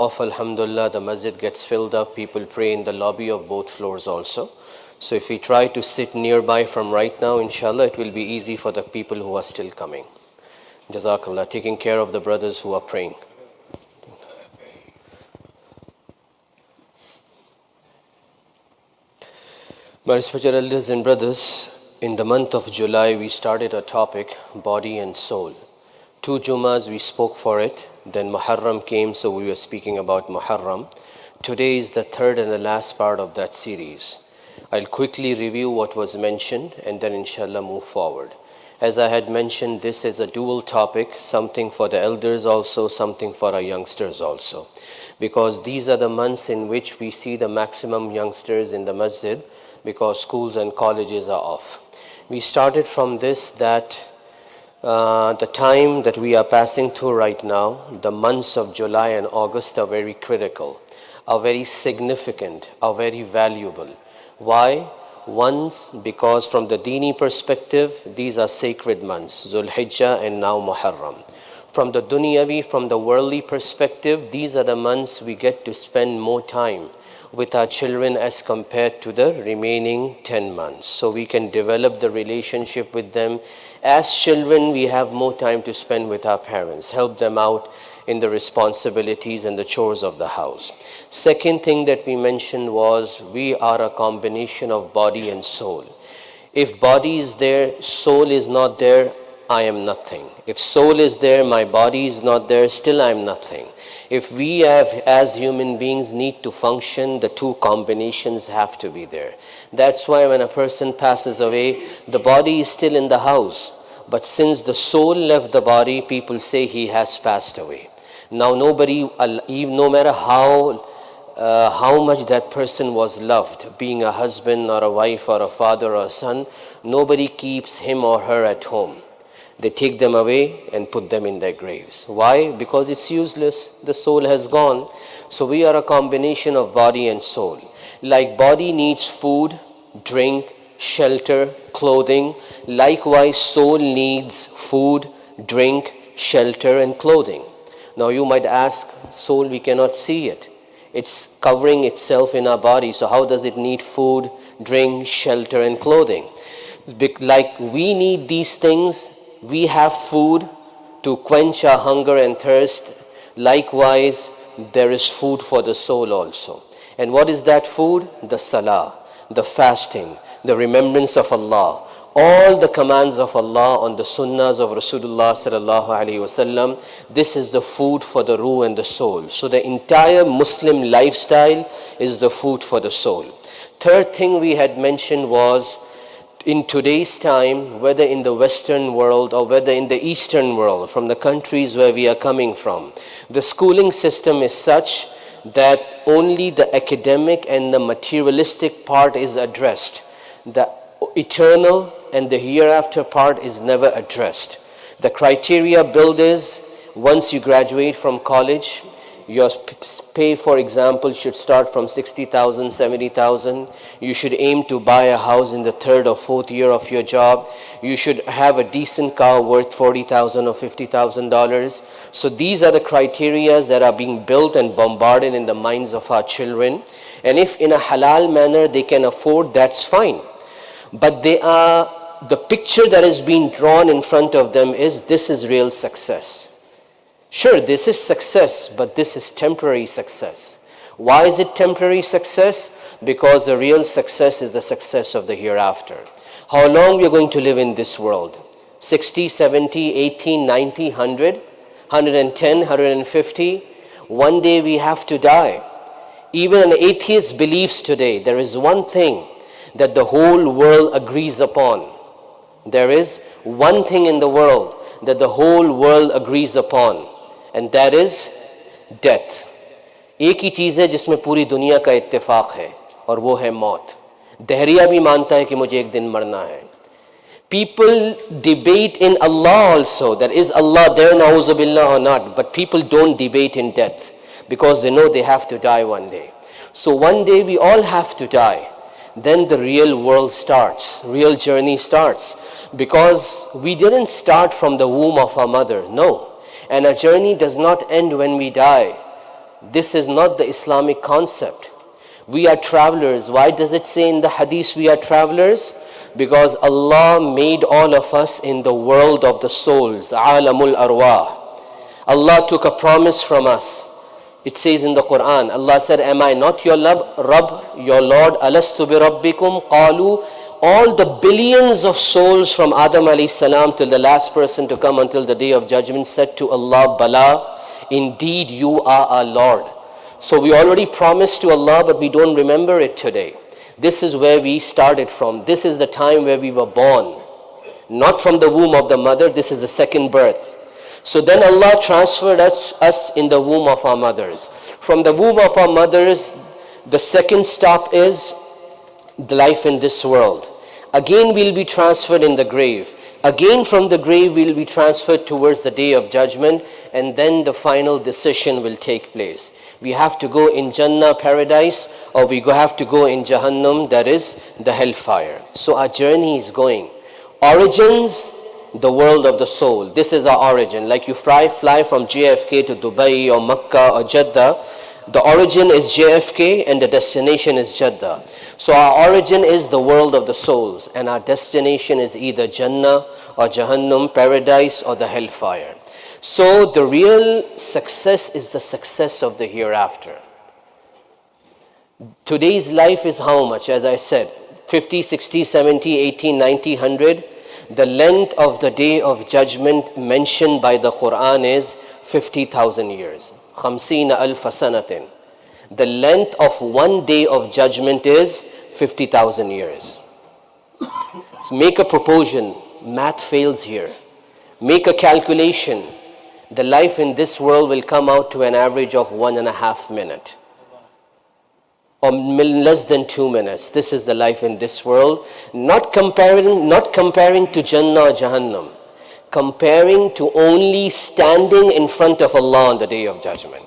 off, alhamdulillah, the masjid gets filled up. People pray in the lobby of both floors also. So if we try to sit nearby from right now, inshallah, it will be easy for the people who are still coming. Jazakallah, taking care of the brothers who are praying. My respected elders and brothers, in the month of July, we started a topic, body and soul. 2 Jummahs we spoke for it, then Muharram came, so we were speaking about Muharram. Today is the third and the last part of that series. I'll quickly review what was mentioned and then inshallah move forward. As I had mentioned, this is a dual topic, something for the elders also, something for our youngsters also. Because these are the months in which we see the maximum youngsters in the masjid, because schools and colleges are off. We started from this that the time that we are passing through right now, the months of July and August are very critical, are very significant, are very valuable. Why? Once, because from the Dini perspective, these are sacred months, Dhul Hijjah and now Muharram. From the Dunyavi, from the worldly perspective, these are the months we get to spend more time with our children as compared to the remaining 10 months. So we can develop the relationship with them. As children, we have more time to spend with our parents, help them out in the responsibilities and the chores of the house. Second thing that we mentioned was we are a combination of body and soul. If body is there, soul is not there, I am nothing. If soul is there, my body is not there, still I am nothing. If we have, as human beings, need to function, the two combinations have to be there. That's why when a person passes away, the body is still in the house. But since the soul left the body, people say he has passed away. Now nobody, no matter how much that person was loved, being a husband or a wife or a father or a son, nobody keeps him or her at home. They take them away and put them in their graves. Why? Because it's useless. The soul has gone. So we are a combination of body and soul. Like body needs food, drink, shelter, clothing. Likewise, soul needs food, drink, shelter, and clothing. Now you might ask, soul, we cannot see it. It's covering itself in our body. So how does it need food, drink, shelter, and clothing? Like we need these things. We have food to quench our hunger and thirst. Likewise, there is food for the soul also. And what is that food? The salah, the fasting, the remembrance of Allah. All the commands of Allah on the sunnahs of Rasulullah sallallahu alaihi wasallam. This is the food for the ruh and the soul. So the entire Muslim lifestyle is the food for the soul. Third thing we had mentioned was, in today's time, whether in the Western world or whether in the Eastern world, from the countries where we are coming from, the schooling system is such that only the academic and the materialistic part is addressed. The eternal and the hereafter part is never addressed. The criteria built is, once you graduate from college, your pay, for example, should start from 60,000, 70,000. You should aim to buy a house in the 3rd or 4th year of your job. You should have a decent car worth $40,000 or $50,000. So these are the criteria that are being built and bombarded in the minds of our children. And if in a halal manner they can afford, that's fine. But the picture that is being drawn in front of them is, this is real success. Sure, this is success, but this is temporary success. Why is it temporary success? Because the real success is the success of the hereafter. How long we are going to live in this world? 60, 70, 80, 90, 100, 110, 150? One day we have to die. Even an atheist believes today there is one thing that the whole world agrees upon. There is one thing in the world that the whole world agrees upon. And that is death. एक ही चीज़ है जिसमें पूरी दुनिया का इत्तेफाक है, और वो है मौत. दहरिया भी मानता है कि मुझे एक दिन मरना है. People debate in Allah also, that is Allah there, na'uzu billah, or not. But people don't debate in death because they know they have to die one day. So one day we all have to die. Then the real world starts, real journey starts. Because we didn't start from the womb of our mother, no. And our journey does not end when we die. This is not the Islamic concept. We are travelers. Why does it say in the hadith we are travelers? Because Allah made all of us in the world of the souls, alamul arwah. Allah took a promise from us. It says in the Quran, Allah said, am I not your Rabb, your Lord? Alastu bi rabbikum? Qalu. All the billions of souls from Adam alayhi salam till the last person to come until the day of judgment said to Allah, Bala, indeed you are our Lord. So we already promised to Allah, but we don't remember it today. This is where we started from. This is the time where we were born. Not from the womb of the mother, this is the second birth. So then Allah transferred us in the womb of our mothers. From the womb of our mothers, the second stop is the life in this world. Again we'll be transferred in the grave. Again from the grave we'll be transferred towards the day of judgment, and then the final decision will take place. We have to go in Jannah, paradise, or we have to go in Jahannam, that is the hellfire. So our journey is going. Origins, the world of the soul. This is our origin. Like you fly from JFK to Dubai or Makkah or Jeddah, the origin is JFK and the destination is Jeddah. So our origin is the world of the souls, and our destination is either Jannah or Jahannam, paradise, or the hellfire. So the real success is the success of the hereafter. Today's life is how much? As I said, 50, 60, 70, 80, 90, 100. The length of the day of judgment mentioned by the Quran is 50,000 years. 50,000 sanatin. The length of one day of judgment is 50,000 years. So make a proportion. Math fails here. Make a calculation. The life in this world will come out to an average of 1.5 minutes. Or less than 2 minutes. This is the life in this world. Not comparing to Jannah or Jahannam. Comparing to only standing in front of Allah on the day of judgment.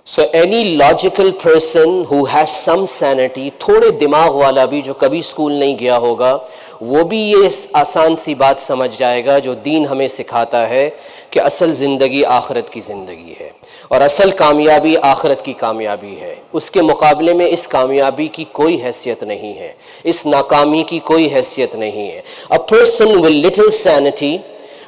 So any logical person who has some sanity, थोड़े दिमाग वाला भी जो कभी school नहीं गया होगा, वो भी ये आसान सी बात समझ जाएगा जो दीन हमें सिखाता है कि असल ज़िंदगी आखिरत की ज़िंदगी है और असल कामयाबी आखिरत की कामयाबी है. उसके मुकाबले में इस कामयाबी की कोई हैसियत नहीं है, इस नाकामी की कोई हैसियत नहीं है. A person with little sanity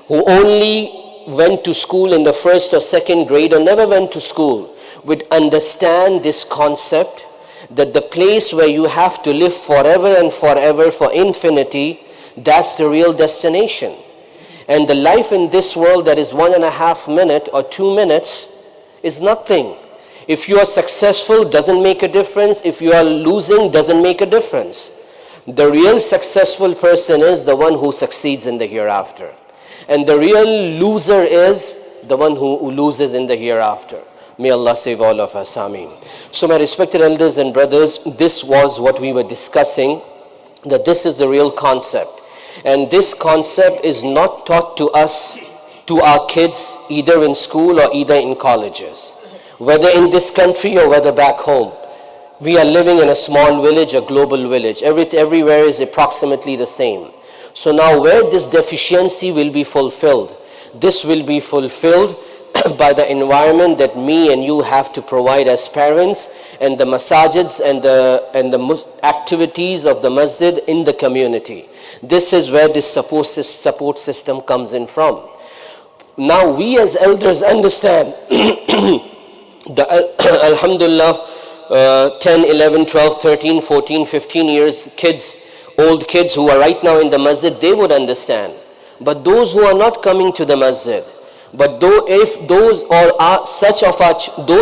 who only went to school in the first or second grade or never went to school would understand this concept that the place where you have to live forever and forever for infinity, that's the real destination. And the life in this world that is 1.5 minutes or 2 minutes is nothing. If you are successful, doesn't make a difference. If you are losing, doesn't make a difference. The real successful person is the one who succeeds in the hereafter. And the real loser is the one who loses in the hereafter. May Allah save all of us. Ameen. So my respected elders and brothers, this was what we were discussing, that this is the real concept. And this concept is not taught to us, to our kids, either in school or either in colleges. Whether in this country or whether back home. We are living in a small village, a global village. Everywhere is approximately the same. So now where this deficiency will be fulfilled? This will be fulfilled by the environment that me and you have to provide as parents, and the masajids and the activities of the masjid in the community. This is where this support system comes in from. Now we as elders understand Alhamdulillah, 10, 11, 12, 13, 14, 15 years kids, old kids who are right now in the masjid, they would understand. But those who are not coming to the masjid, but if those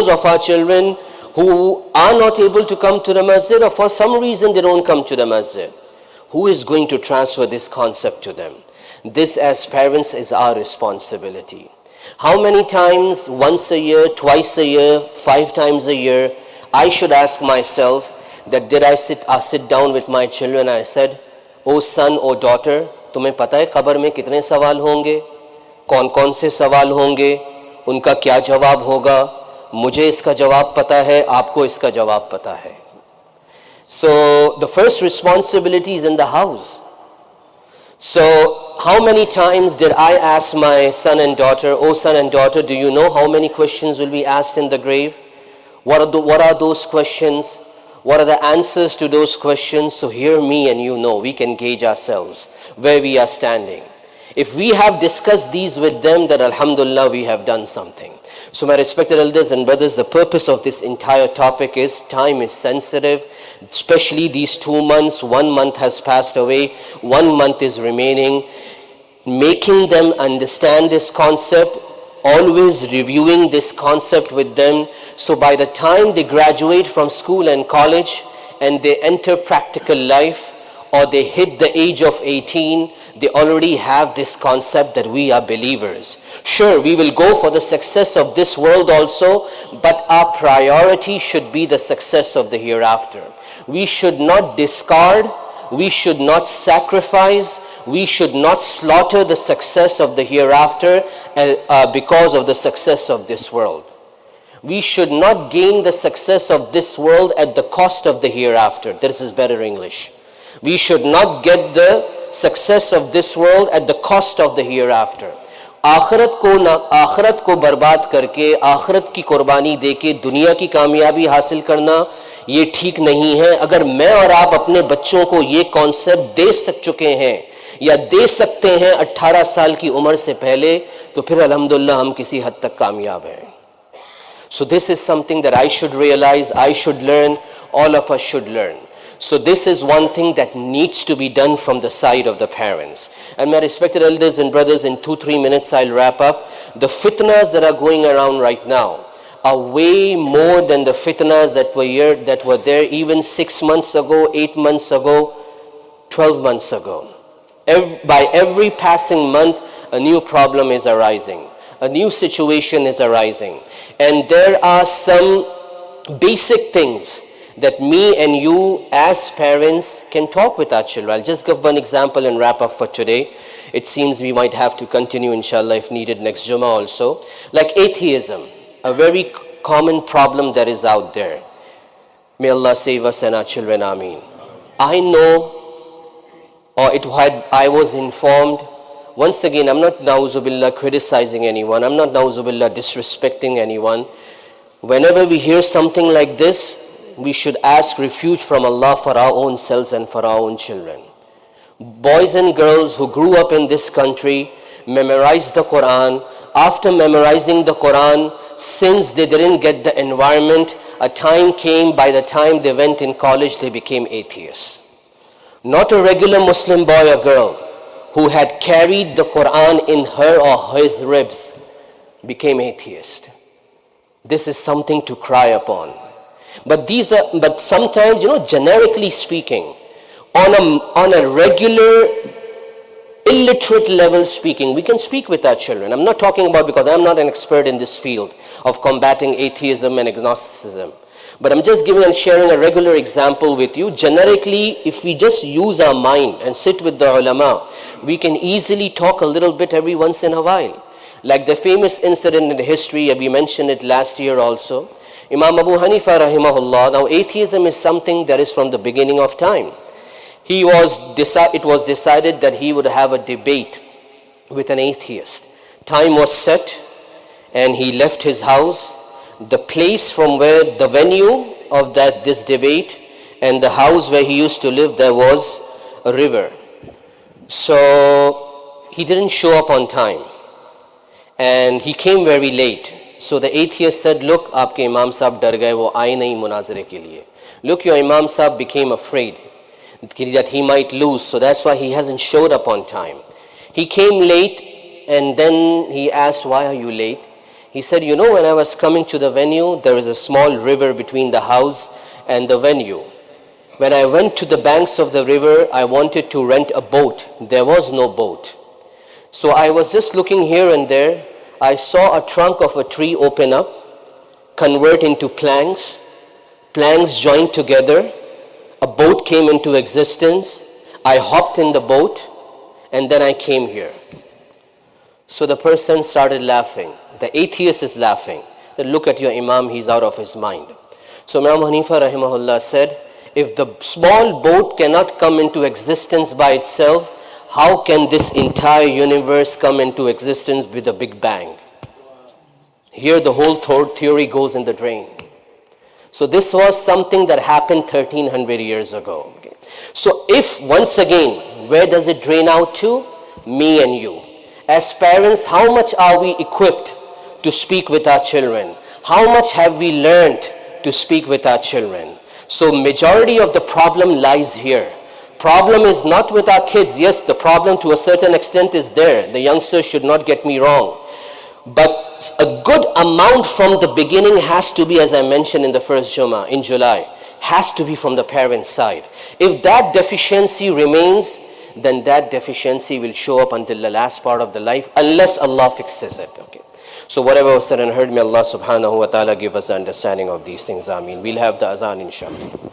of our children who are not able to come to the masjid, or for some reason they don't come to the masjid, who is going to transfer this concept to them? This as parents is our responsibility. How many times, once a year, twice a year, 5 times a year, I should ask myself that did I sit down with my children and I said, oh son, oh daughter, तुम्हें पता है कब्र में कितने सवाल होंगे, कौन कौन से सवाल होंगे, उनका क्या जवाब होगा, मुझे इसका जवाब पता है, आपको इसका जवाब पता है. So the first responsibility is in the house. So how many times did I ask my son and daughter, oh son and daughter, do you know how many questions will be asked in the grave? What are those questions? What are the answers to those questions? So here me and you know, we can gauge ourselves where we are standing. If we have discussed these with them, then alhamdulillah we have done something. So my respected elders and brothers, the purpose of this entire topic is time is sensitive, especially these 2 months. 1 month has passed away, 1 month is remaining. Making them understand this concept, always reviewing this concept with them, so by the time they graduate from school and college and they enter practical life, or they hit the age of 18, they already have this concept that we are believers. Sure, we will go for the success of this world also, but our priority should be the success of the hereafter. We should not discard, we should not sacrifice, we should not slaughter the success of the hereafter because of the success of this world. We should not gain the success of this world at the cost of the hereafter. This is better English. We should not get the success of this world at the cost of the hereafter. आखरत को बर्बाद करके, आखरत की कुर्बानी देके दुनिया की कामयाबी हासिल करना, ये ठीक नहीं है. अगर मैं और आप अपने बच्चों को ये कॉन्सेप्ट दे चुके हैं या दे सकते हैं 18 साल की उम्र से पहले, तो फिर अल्हम्दुलिल्लाह हम किसी हद तक कामयाब हैं. So this is something that I should realize, I should learn, all of us should learn. So this is one thing that needs to be done from the side of the parents. And my respected elders and brothers, in 2-3 minutes I'll wrap up. The fitnas that are going around right now are way more than the fitnas that were there even 6 months ago, 8 months ago, 12 months ago. By every passing month, a new problem is arising. A new situation is arising. And there are some basic things that me and you as parents can talk with our children. I'll just give one example and wrap up for today. It seems we might have to continue inshallah if needed next Jummah also. Like atheism, a very common problem that is out there. May Allah save us and our children, Ameen. I know, or I was informed, once again, I'm not na'uzubillah criticizing anyone, I'm not na'uzubillah disrespecting anyone. Whenever we hear something like this, we should ask refuge from Allah for our own selves and for our own children. Boys and girls who grew up in this country, memorized the Quran. After memorizing the Quran, since they didn't get the environment, a time came, by the time they went in college, they became atheists. Not a regular Muslim boy or girl who had carried the Quran in her or his ribs became atheist. This is something to cry upon. But sometimes, generically speaking, on a regular illiterate level speaking, we can speak with our children. I'm not talking about, because I'm not an expert in this field of combating atheism and agnosticism. But I'm just giving and sharing a regular example with you. Generically, if we just use our mind and sit with the ulama, we can easily talk a little bit every once in a while. Like the famous incident in the history, we mentioned it last year also. Imam Abu Hanifa rahimahullah, now atheism is something that is from the beginning of time. It was decided that he would have a debate with an atheist. Time was set and he left his house. The place from where the venue of this debate and the house where he used to live, there was a river. So he didn't show up on time and he came very late. So the atheist said, look, aapke imam sahab dar gaye, wo aaye nahi munazare ke liye. Look, your imam sahab became afraid that he might lose, so that's why he hasn't showed up on time. He came late and then he asked, why are you late? He said, when I was coming to the venue, there is a small river between the house and the venue. When I went to the banks of the river, I wanted to rent a boat. There was no boat. So I was just looking here and there. I saw a trunk of a tree open up, convert into planks. Planks joined together. A boat came into existence. I hopped in the boat and then I came here. So the person started laughing. The atheist is laughing. Then look at your imam, he's out of his mind. So Imam Hanifa rahimahullah said, if the small boat cannot come into existence by itself, how can this entire universe come into existence with a big bang? Here the whole theory goes in the drain. So this was something that happened 1300 years ago. Okay. So if, once again, where does it drain out to? Me and you. As parents, how much are we equipped to speak with our children? How much have we learned to speak with our children? So majority of the problem lies here. Problem is not with our kids. Yes, the problem to a certain extent is there. The youngsters should not get me wrong. But a good amount from the beginning has to be, as I mentioned in the first Jummah in July, has to be from the parents' side. If that deficiency remains, then that deficiency will show up until the last part of the life, unless Allah fixes it. Okay. So whatever was said and heard, may Allah subhanahu wa ta'ala give us understanding of these things. Ameen. We'll have the azan inshallah.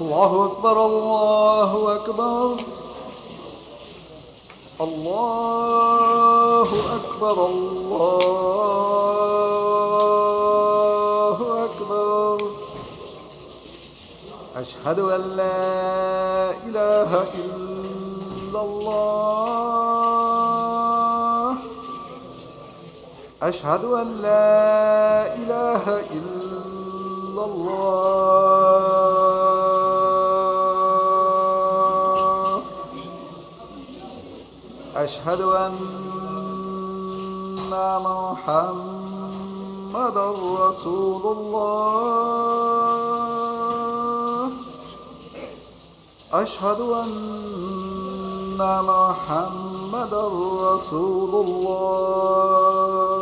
Allahu Akbar, Allahu Akbar, Allahu Akbar, Allahu Akbar. Ashhadu an la ilaha illallah. Ashhadu an la ilaha illallah. أشهد أن محمدا رسول الله. أشهد أن محمدا رسول الله.